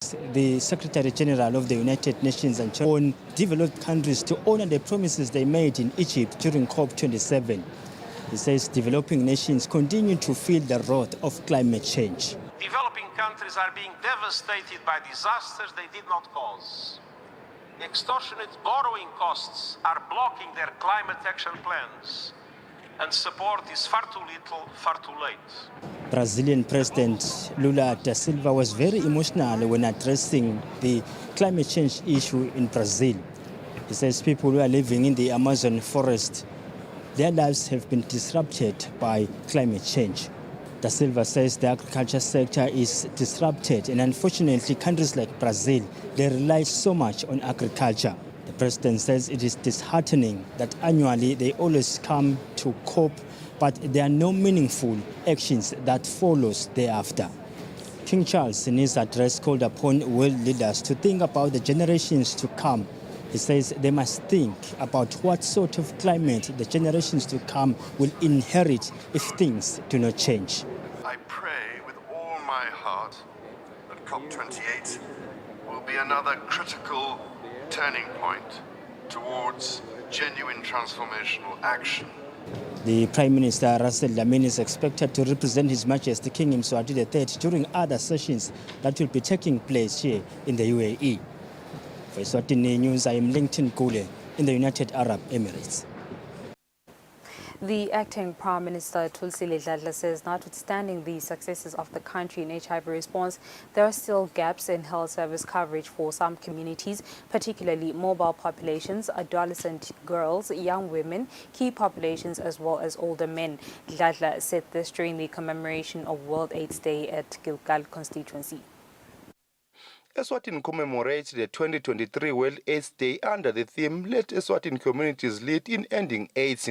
The Secretary General of the United Nations and on developed countries to honor the promises they made in Egypt during COP27. He says developing nations continue to feel the wrath of climate change. Developing countries are being devastated by disasters they did not cause. Extortionate borrowing costs are blocking their climate action plans, and support is far too little, far too late. Brazilian President Lula da Silva was very emotional when addressing the climate change issue in Brazil. He says people who are living in the Amazon forest, their lives have been disrupted by climate change. Da Silva says the agriculture sector is disrupted, and unfortunately countries like Brazil, they rely so much on agriculture. The president says it is disheartening that annually they always come to COP, but there are no meaningful actions that follows thereafter. King Charles, in his address, called upon world leaders to think about the generations to come. He says they must think about what sort of climate the generations to come will inherit if things do not change. I pray with all my heart that COP28 will be another critical turning point towards genuine transformational action. The Prime Minister Russell Lamine is expected to represent His Majesty King Eswatini III during other sessions that will be taking place here in the UAE. For Eswatini News, I am Linton Gule in the United Arab Emirates. The acting Prime Minister Thulisile Dladla says notwithstanding the successes of the country in HIV response, there are still gaps in health service coverage for some communities, particularly mobile populations, adolescent girls, young women, key populations as well as older men. Dladla said this during the commemoration of World AIDS Day at Gilgal constituency. Eswatini commemorates the 2023 World AIDS Day under the theme, Let Eswatini Communities Lead in Ending AIDS.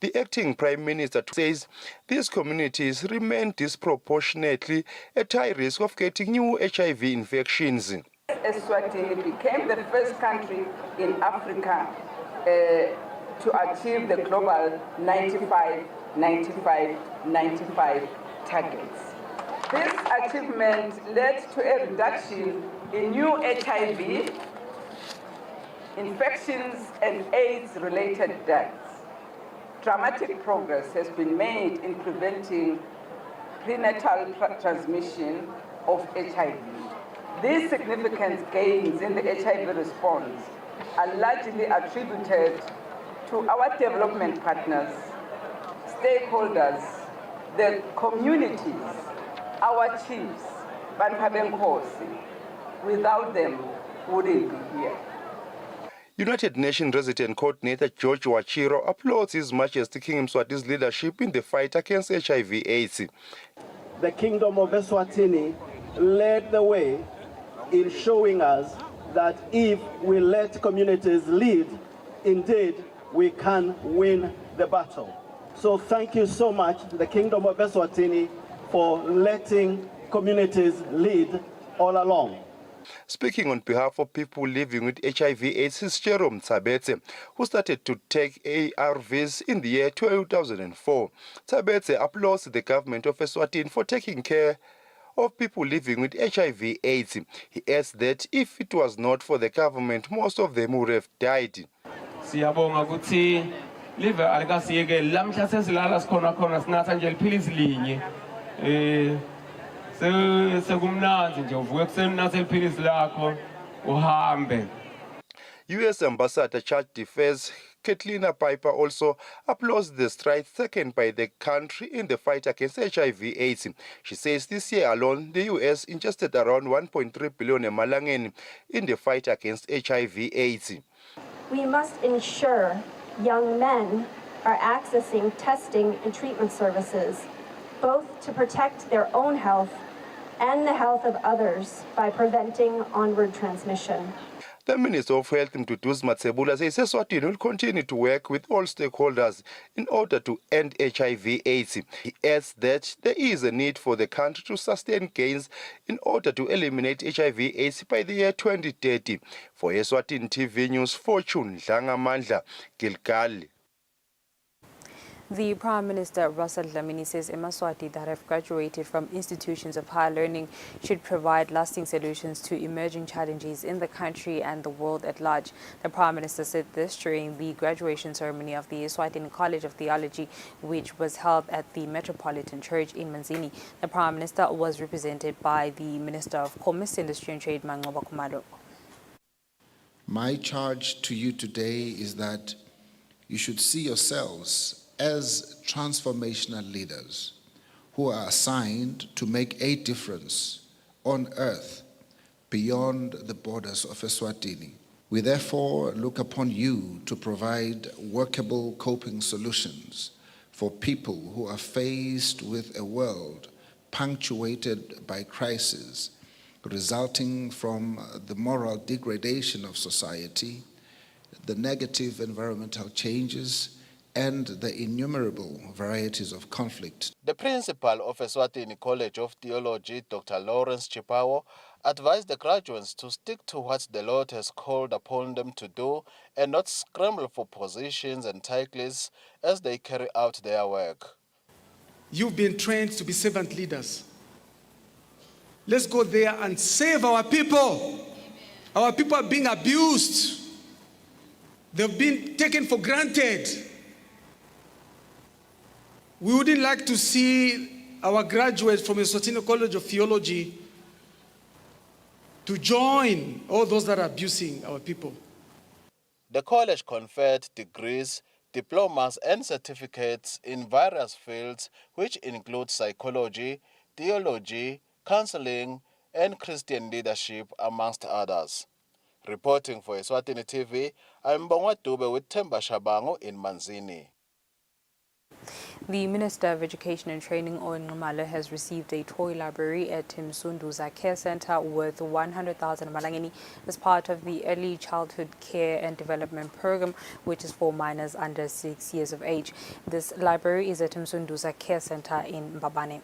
The acting Prime Minister says these communities remain disproportionately at high risk of getting new HIV infections. Eswatini became the first country in Africa to achieve the global 95, 95, 95 targets. This achievement led to a reduction in new HIV infections and AIDS-related deaths. Dramatic progress has been made in preventing prenatal transmission of HIV. These significant gains in the HIV response are largely attributed to our development partners, stakeholders, the communities, our chiefs, Bankabenkosi. Without them, wouldn't be here. United Nations Resident Coordinator George Wachiro applauds His Majesty King Mswati's leadership in the fight against HIV/AIDS. The Kingdom of Eswatini led the way in showing us that if we let communities lead, indeed we can win the battle. So thank you so much, the Kingdom of Eswatini, for letting communities lead all along. Speaking on behalf of people living with HIV/AIDS is Jerome Tabetse, who started to take ARVs in the year 2004. Tabetse applauds the government of Eswatini for taking care of people living with HIV/AIDS. He adds that if it was not for the government, most of them would have died. Siyabonga ukuthi live alikasiyeke lamhla sesilala sikhona khona sinatha nje liphilisi linye sekumnandi nje uvuke ekuseni nathi liphilisi lakho uhambe. US Ambassador Charge d'Affaires Kathleen Piper also applauds the strides taken by the country in the fight against HIV/AIDS. She says this year alone, the US invested around 1.3 billion emalangeni in the fight against HIV/AIDS. We must ensure young men are accessing testing and treatment services, both to protect their own health and the health of others by preventing onward transmission. The Minister of Health, Mduduzi Matsebula, says Eswatini will continue to work with all stakeholders in order to end HIV/AIDS. He adds that there is a need for the country to sustain gains in order to eliminate HIV/AIDS by the year 2030. For Eswatini TV News, Fortune Dlangamandla, Gilgal. The Prime Minister, Russell Dlamini, says Eswatini that have graduated from institutions of higher learning should provide lasting solutions to emerging challenges in the country and the world at large. The Prime Minister said this during the graduation ceremony of the Eswatini College of Theology, which was held at the Metropolitan Church in Manzini. The Prime Minister was represented by the Minister of Commerce, Industry and Trade, Mangoba Khumalo. My charge to you today is that you should see yourselves as transformational leaders who are assigned to make a difference on earth beyond the borders of Eswatini. We therefore look upon you to provide workable coping solutions for people who are faced with a world punctuated by crisis resulting from the moral degradation of society, the negative environmental changes, and the innumerable varieties of conflict. The principal of Eswatini College of Theology, Dr. Lawrence Chipawo, advised the graduates to stick to what the Lord has called upon them to do and not scramble for positions and titles as they carry out their work. You've been trained to be servant leaders. Let's go there and save our people. Our people are being abused. They've been taken for granted. We wouldn't like to see our graduates from Eswatini College of Theology to join all those that are abusing our people. The college conferred degrees, diplomas and certificates in various fields which include psychology, theology, counseling and Christian leadership amongst others. Reporting for Eswatini TV, I'm Bongwa Dube with Themba Shabango in Manzini. The Minister of Education and Training, Owen Nxumalo, has received a toy library at Msunduza Care Center worth 100,000 malangeni as part of the Early Childhood Care and Development Program, which is for minors under 6 years of age. This library is at Msunduza Care Center in Mbabane.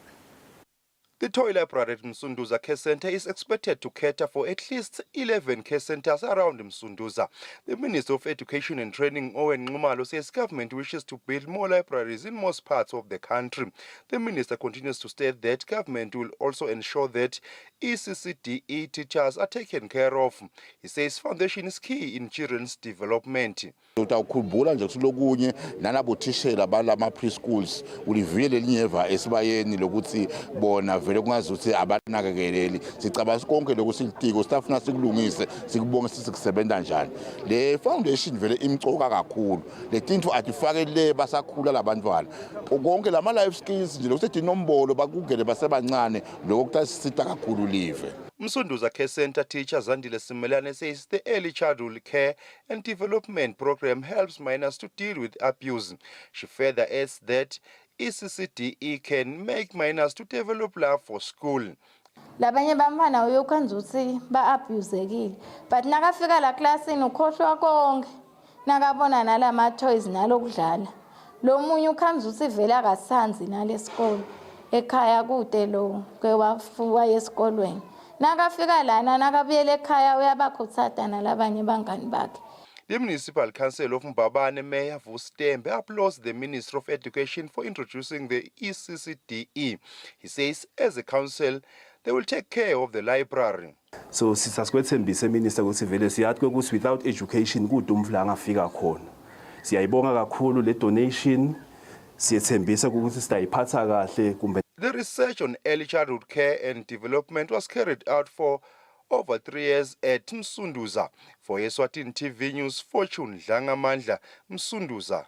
The toy library at Msunduza Care Center is expected to cater for at least 11 care centers around Msunduza. The Minister of Education and Training, Owen Nxumalo, says government wishes to build more libraries in most parts of the country. The Minister continues to state that government will also ensure that ECCDE teachers are taken care of. He says foundation is key in children's development. Utawukhumbula nje kulokunye nanabothishela balama preschools ulivile linyeva esibayeni lokuthi bona vele kungazuthi abanakekeleli sicabanga konke lokuthi ilitiko staff nasikulungise sikubonge sisisebenza njani le foundation vele imcoka kakhulu letinto atifake le basakhula labantwana konke lama life skills nje lokuthi inombolo bakugele basebancane lokutasisita kakhulu live. Msunduza Care Center teacher Zandile Simelane says the Early Childhood Care and Development Program helps minors to deal with abuse. She further adds that ECCDE can make minors to develop love for school. Labanye bamfana uyokwenza ukuthi ba-abusekile but nakafika la classini ukhohlwa konke nakabona nalama toys nalokudlala lo munye ukhanza ukuthi vele akasanzi nalesikole ekhaya kude lo kwewafuwa esikolweni nakafika lana nakabuyela ekhaya uyabakhuthaza nalabanye bangani bakhe. The Municipal Council of Mbabane Mayor Vustembe applauds the Ministry of Education for introducing the ECCDE. He says as a council they will take care of the library. So sisaskwethembise minister ukuthi vele siyathi ukuthi without education kudumvla angafika khona. Siyayibonga kakhulu le donation siyethembisa ukuthi sitayiphatha kahle kumbe. The research on early childhood care and development was carried out for over 3 years at Msunduza. For Eswatini TV News, Fortune Dlangamandla, Msunduza.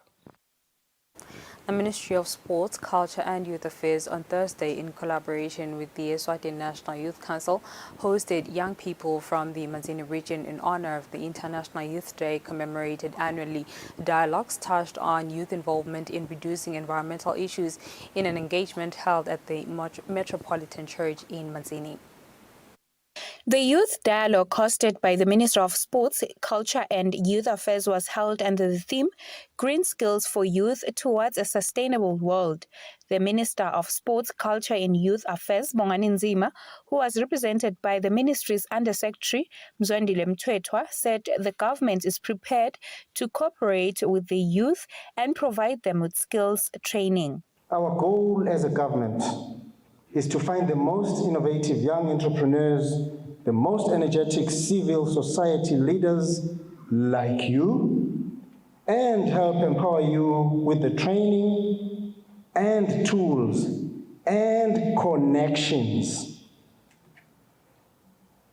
The Ministry of Sports, Culture and Youth Affairs on Thursday, in collaboration with the Eswatini National Youth Council, hosted young people from the Manzini region in honor of the International Youth Day commemorated annually. Dialogues touched on youth involvement in reducing environmental issues in an engagement held at the Metropolitan Church in Manzini. The youth dialogue hosted by the Minister of Sports, Culture and Youth Affairs was held under the theme Green Skills for Youth Towards a Sustainable World. The Minister of Sports, Culture and Youth Affairs, Bongani Nzima, who was represented by the ministry's Undersecretary, Mzwandile Mthethwa, said the government is prepared to cooperate with the youth and provide them with skills training. Our goal as a government is to find the most innovative young entrepreneurs, the most energetic civil society leaders like you, and help empower you with the training and tools and connections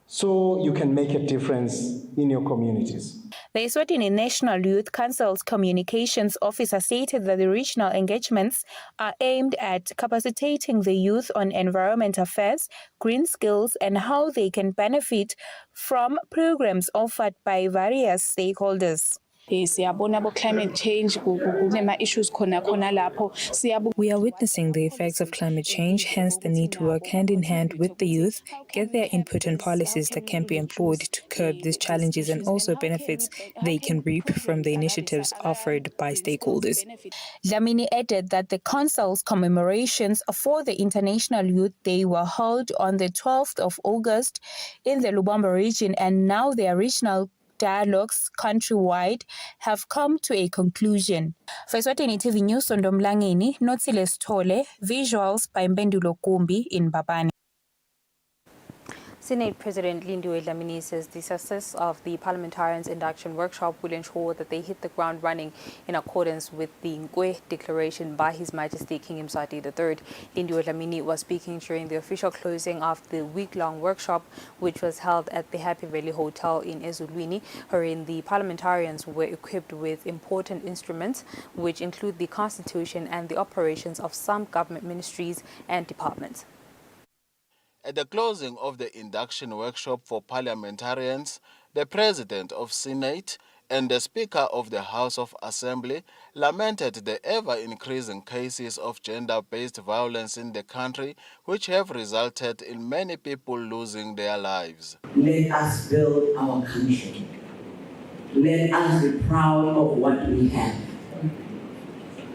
so you can make a difference in your communities. The Eswatini National Youth Council's communications officer stated that the regional engagements are aimed at capacitating the youth on environment affairs, green skills, and how they can benefit from programs offered by various stakeholders. Climate change, issues. We are witnessing the effects of climate change, hence the need to work hand in hand with the youth, get their input on policies that can be employed to curb these challenges and also benefits they can reap from the initiatives offered by stakeholders. Dlamini added that the Council's commemorations for the International Youth Day were held on the 12th of August in the Lubamba region, and now their regional dialogues countrywide have come to a conclusion. For Eswatini TV News, Sondomlangeni, Notsile Stole, visuals by Mbendulo Kumbi in Babane. Senate President Lindiwe Dlamini says the success of the Parliamentarians induction workshop will ensure that they hit the ground running in accordance with the Ngwe Declaration by His Majesty King Mswati III. Lindiwe Dlamini was speaking during the official closing of the week-long workshop, which was held at the Happy Valley Hotel in Eswatini, wherein the parliamentarians were equipped with important instruments, which include the Constitution and the operations of some government ministries and departments. At the closing of the induction workshop for parliamentarians, the President of Senate and the Speaker of the House of Assembly lamented the ever-increasing cases of gender-based violence in the country, which have resulted in many people losing their lives. Let us build our country. Let us be proud of what we have.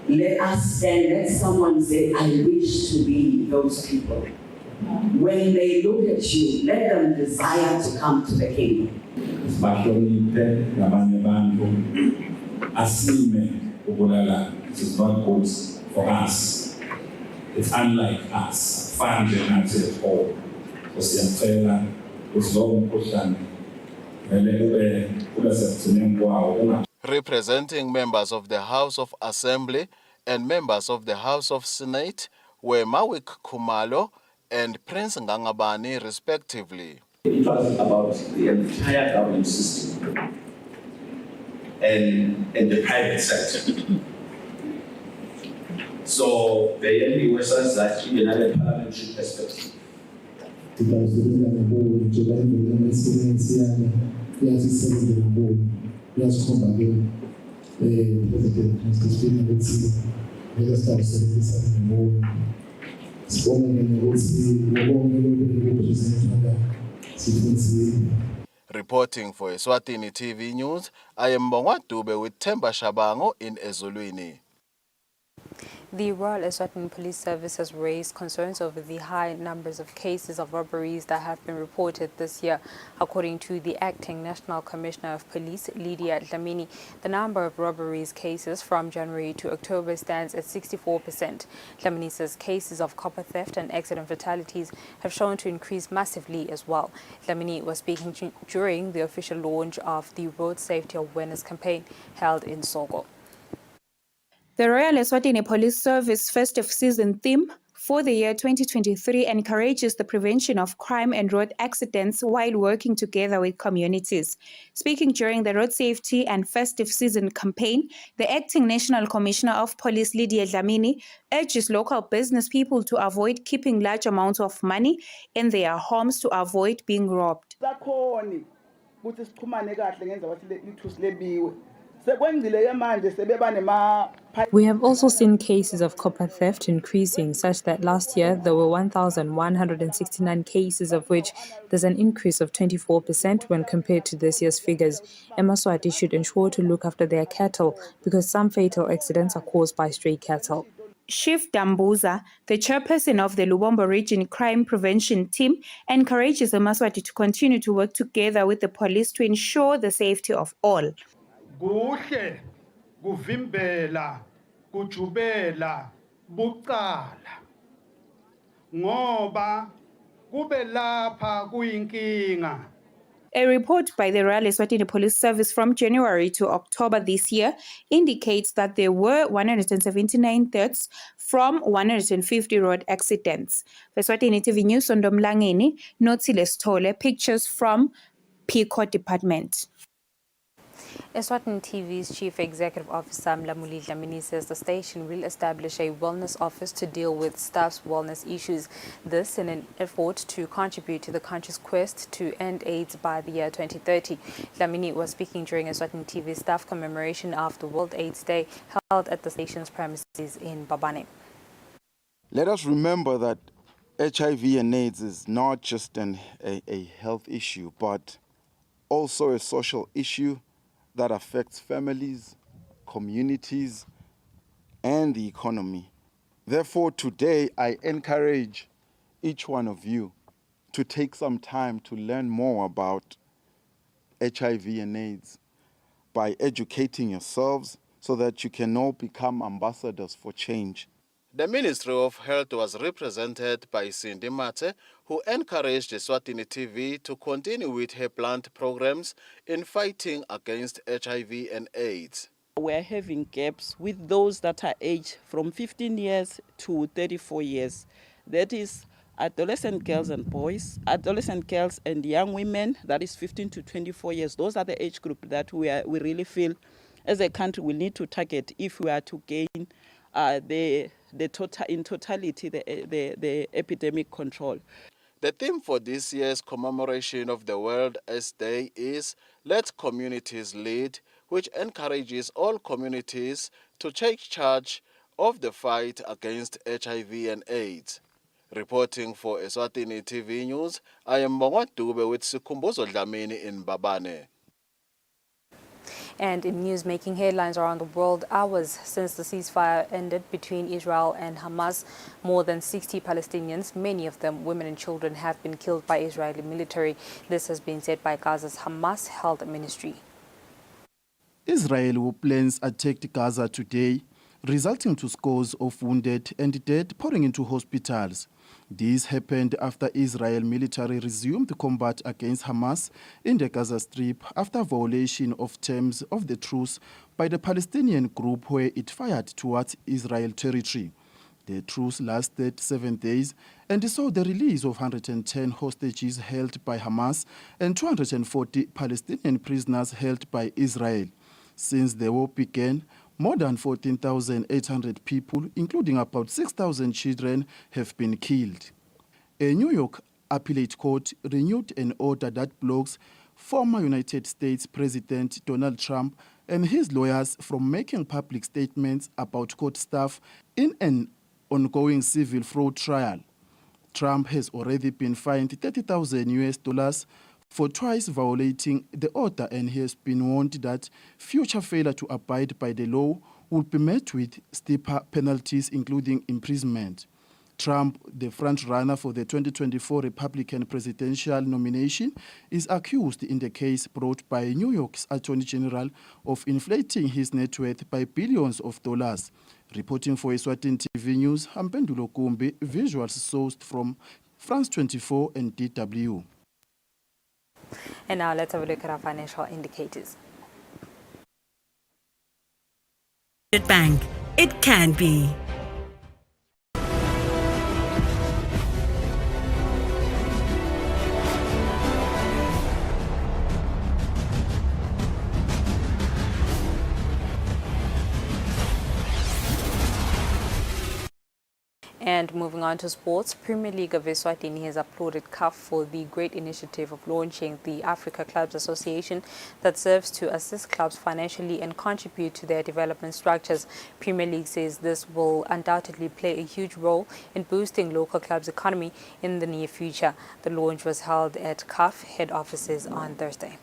Let us stand, let someone say, I wish to be those people. When they look at you, let them desire to come to the kingdom. It is not good for us. It's unlike us. At all. Representing members of the House of Assembly and members of the House of Senate were Mawik Khumalo and Prince Ngangabani, respectively. It was about the entire government system and the private sector. So the only was that in another parliamentary perspective. Reporting for Eswatini TV News, I am Mbongwa Dube with Themba Shabango in Ezulwini. The Royal Eswatini Police Service has raised concerns over the high numbers of cases of robberies that have been reported this year. According to the Acting National Commissioner of Police, Lydia Dlamini, the number of robberies cases from January to October stands at 64%. Dlamini says cases of copper theft and accident fatalities have shown to increase massively as well. Dlamini was speaking during the official launch of the Road Safety Awareness campaign held in Sogo. The Royal Eswatini Police Service festive season theme for the year 2023 encourages the prevention of crime and road accidents while working together with communities. Speaking during the Road Safety and Festive Season campaign, the Acting National Commissioner of Police, Lydia Dlamini, urges local business people to avoid keeping large amounts of money in their homes to avoid being robbed. We have also seen cases of copper theft increasing, such that last year there were 1,169 cases, of which there's an increase of 24% when compared to this year's figures. Eswatini should ensure to look after their cattle because some fatal accidents are caused by stray cattle. Chief Dambuza, the chairperson of the Lubombo Region Crime Prevention Team, encourages the Eswatini to continue to work together with the police to ensure the safety of all. Kuhle kuvimbela kujubela bucala ngoba kube lapha kuyinkinga. A report by the Royal Eswatini Police Service from January to October this year indicates that there were 179 deaths from 150 road accidents. Eswatini TV News on Domlangeni, Notsile Stole, pictures from Pico Department. Eswatini TV's Chief Executive Officer Mlamuli Dlamini says the station will establish a wellness office to deal with staff's wellness issues. This in an effort to contribute to the country's quest to end AIDS by the year 2030. Dlamini was speaking during Eswatini TV's staff commemoration after World AIDS Day held at the station's premises in Babane. Let us remember that HIV and AIDS is not just a health issue, but also a social issue that affects families, communities, and the economy. Therefore, today I encourage each one of you to take some time to learn more about HIV and AIDS by educating yourselves so that you can all become ambassadors for change. The Ministry of Health was represented by Cindy Mate, who encouraged Eswatini TV to continue with her planned programs in fighting against HIV and AIDS. We're having gaps with those that are aged from 15 years to 34 years. That is adolescent girls and boys, adolescent girls and young women, that is 15 to 24 years. Those are the age group that we really feel as a country we need to target if we are to gain the epidemic control. The theme for this year's commemoration of the World AIDS Day is Let Communities Lead, which encourages all communities to take charge of the fight against HIV and AIDS. Reporting for Eswatini TV News, I am Mbongwa Dube with Sikumbuzo Dlamini in Babane. And in news making headlines around the world, hours since the ceasefire ended between Israel and Hamas, more than 60 Palestinians, many of them women and children, have been killed by Israeli military. This has been said by Gaza's Hamas Health Ministry. Israeli planes attacked Gaza today, resulting to scores of wounded and dead pouring into hospitals. This happened after Israel military resumed combat against Hamas in the Gaza Strip after violation of terms of the truce by the Palestinian group where it fired towards Israel territory. The truce lasted 7 days and saw the release of 110 hostages held by Hamas and 240 Palestinian prisoners held by Israel. Since the war began, more than 14,800 people, including about 6,000 children, have been killed. A New York appellate court renewed an order that blocks former United States President Donald Trump and his lawyers from making public statements about court staff in an ongoing civil fraud trial. Trump has already been fined $30,000 for twice violating the order, and he has been warned that future failure to abide by the law will be met with steeper penalties, including imprisonment. Trump, the front-runner for the 2024 Republican presidential nomination, is accused in the case brought by New York's Attorney General of inflating his net worth by billions of dollars. Reporting for Eswatini TV News, Hampendulo Kumbi, visuals sourced from France 24 and DW. And now let's have a look at our financial indicators. Bank. It can be. And moving on to sports, Premier League of Eswatini has applauded CAF for the great initiative of launching the Africa Clubs Association that serves to assist clubs financially and contribute to their development structures. Premier League says this will undoubtedly play a huge role in boosting local clubs' economy in the near future. The launch was held at CAF head offices on Thursday.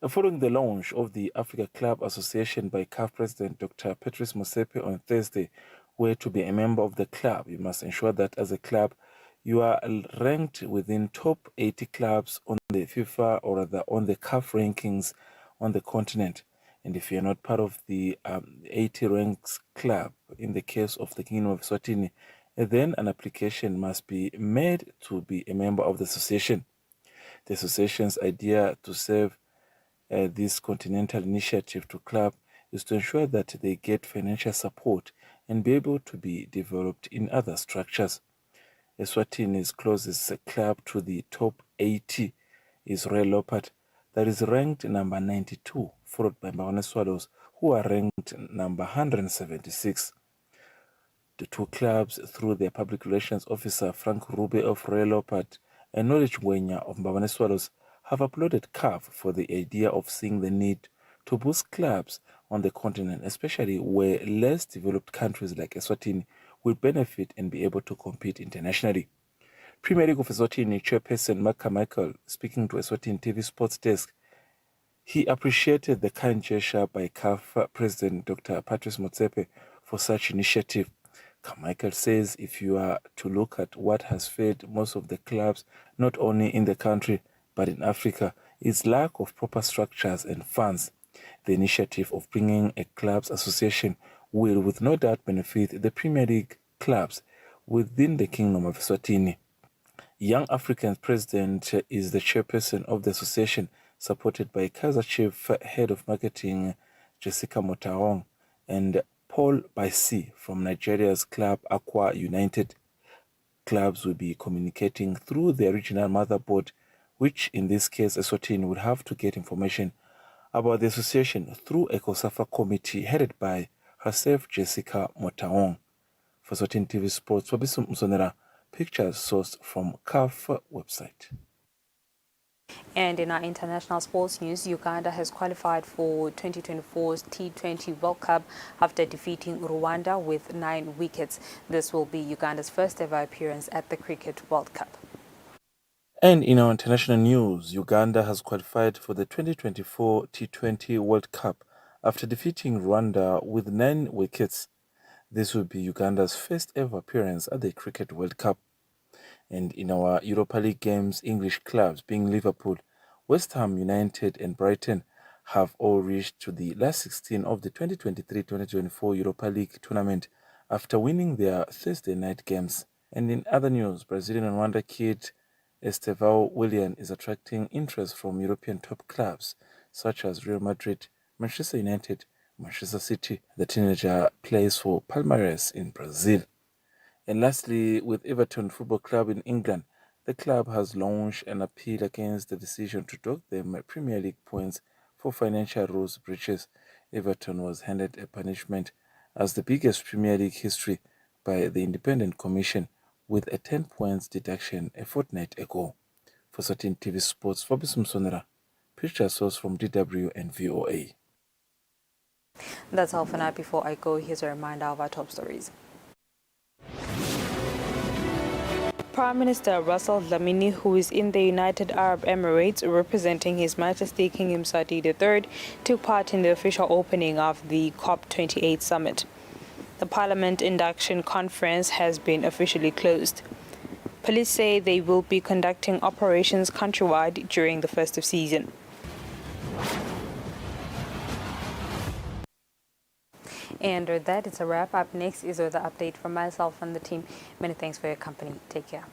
Following the launch of the Africa Club Association by CAF President Dr. Patrice Motsepe on Thursday, where to be a member of the club, you must ensure that as a club, you are ranked within top 80 clubs on the FIFA or rather on the CAF rankings on the continent. And if you are not part of the 80 ranks club, in the case of the Kingdom of Eswatini, then an application must be made to be a member of the association. The association's idea to serve this continental initiative to club is to ensure that they get financial support and be able to be developed in other structures. Eswatini's closest club to the top 80 is Royal Leopard, that is ranked number 92, followed by Mabone Swallows, who are ranked number 176. The two clubs, through their public relations officer Frank Rube of Royal Leopard and Knowledge Wenya of Mabone Swallows, have applauded CAF for the idea of seeing the need to boost clubs on the continent, especially where less developed countries like Eswatini will benefit and be able to compete internationally. Premier League of Eswatini chairperson Mark Carmichael, speaking to Eswatini TV Sports Desk, he appreciated the kind gesture by CAF President Dr. Patrice Motsepe for such initiative. Carmichael says if you are to look at what has fed most of the clubs, not only in the country, but in Africa, is lack of proper structures and funds. The initiative of bringing a clubs association will with no doubt benefit the Premier League clubs within the Kingdom of Eswatini. Young African President is the chairperson of the association, supported by Kaizer Chief Head of Marketing Jessica Motaong and Paul Baisi from Nigeria's club Aqua United. Clubs will be communicating through their regional motherboard, which in this case Eswatini would have to get information about the association through a COSAFA committee headed by herself, Jessica Motaong. For Eswatini TV Sports, Wabisu Msonera, pictures sourced from CAF website. And in our international sports news, Uganda has qualified for 2024's T20 World Cup after defeating Rwanda with 9 wickets. This will be Uganda's first ever appearance at the Cricket World Cup. And in our international news, Uganda has qualified for the 2024 T20 World Cup after defeating Rwanda with 9 wickets. This will be Uganda's first ever appearance at the Cricket World Cup. And in our Europa League games, English clubs being Liverpool, West Ham United and Brighton have all reached to the last 16 of the 2023-2024 Europa League tournament after winning their Thursday night games. And in other news, Brazilian and Rwanda kid Estevão Willian is attracting interest from European top clubs such as Real Madrid, Manchester United, Manchester City. The teenager plays for Palmeiras in Brazil. And lastly, with Everton Football Club in England, the club has launched an appeal against the decision to dock them Premier League points for financial rules breaches. Everton was handed a punishment as the biggest Premier League history by the Independent Commission with a 10 points deduction a fortnight ago. For Eswatini TV Sports, Fabrice Msonera, picture source from DW and VOA. That's all for now. Before I go, here's a reminder of our top stories. Prime Minister Russell Dlamini, who is in the United Arab Emirates representing His Majesty King Mswati III, took part in the official opening of the COP28 summit. The Parliament induction conference has been officially closed. Police say they will be conducting operations countrywide during the festive season. And with that, it's a wrap. Up next is the update from myself and the team. Many thanks for your company. Take care.